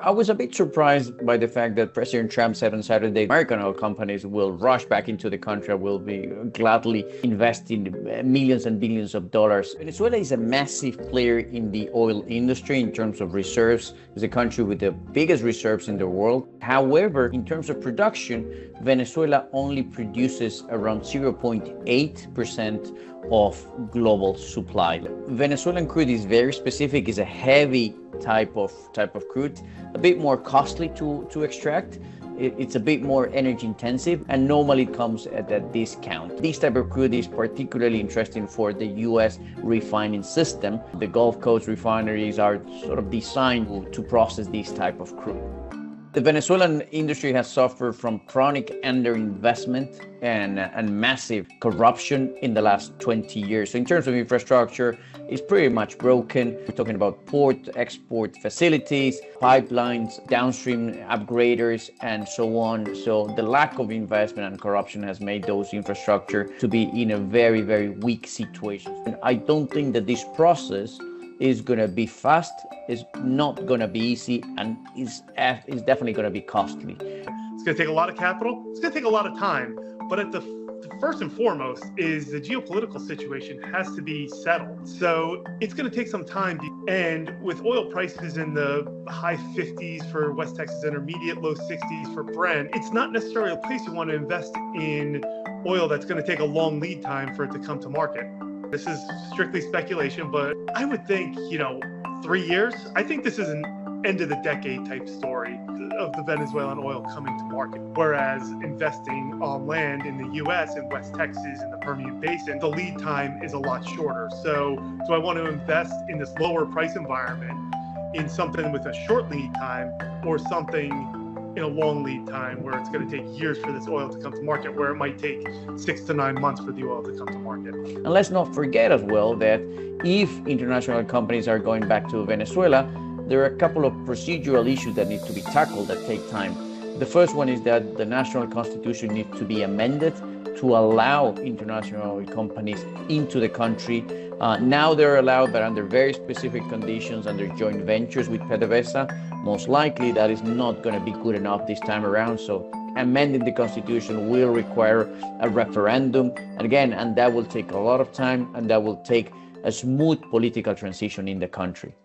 I was a bit surprised by the fact that President Trump said on Saturday American oil companies will rush back into the country, will be gladly investing millions and billions of dollars. Venezuela is a massive player in the oil industry in terms of reserves. It's a country with the biggest reserves in the world. However, in terms of production, Venezuela only produces around 0.8% of global supply. Venezuelan crude is very specific, is a heavy type of crude, a bit more costly to extract. It's a bit more energy intensive, and normally it comes at a discount. This type of crude is particularly interesting for the US refining system. The Gulf Coast refineries are sort of designed to process this type of crude. The Venezuelan industry has suffered from chronic underinvestment and massive corruption in the last 20 years. So in terms of infrastructure, it's pretty much broken. We're talking about port, export facilities, pipelines, downstream upgraders, and so on. So the lack of investment and corruption has made those infrastructure to be in a very, very weak situation. And I don't think that this process is going to be fast, is not going to be easy, and is definitely going to be costly. It's going to take a lot of capital. It's going to take a lot of time. But at the first and foremost is the geopolitical situation has to be settled. So it's going to take some time. And with oil prices in the high 50s for West Texas Intermediate, low 60s for Brent, it's not necessarily a place you want to invest in oil that's going to take a long lead time for it to come to market. This is strictly speculation, but I would think, 3 years. I think this is an end of the decade type story of the Venezuelan oil coming to market. Whereas investing on land in the US in West Texas in the Permian Basin, the lead time is a lot shorter. So do I want to invest in this lower price environment in something with a short lead time, or something in a long lead time where it's going to take years for this oil to come to market, where it might take 6 to 9 months for the oil to come to market? And let's not forget as well that if international companies are going back to Venezuela, there are a couple of procedural issues that need to be tackled that take time. The first one is that the national constitution needs to be amended to allow international companies into the country. Now they're allowed, but under very specific conditions, under joint ventures with PDVSA. Most likely that is not going to be good enough this time around. So amending the constitution will require a referendum. And that will take a lot of time, and that will take a smooth political transition in the country.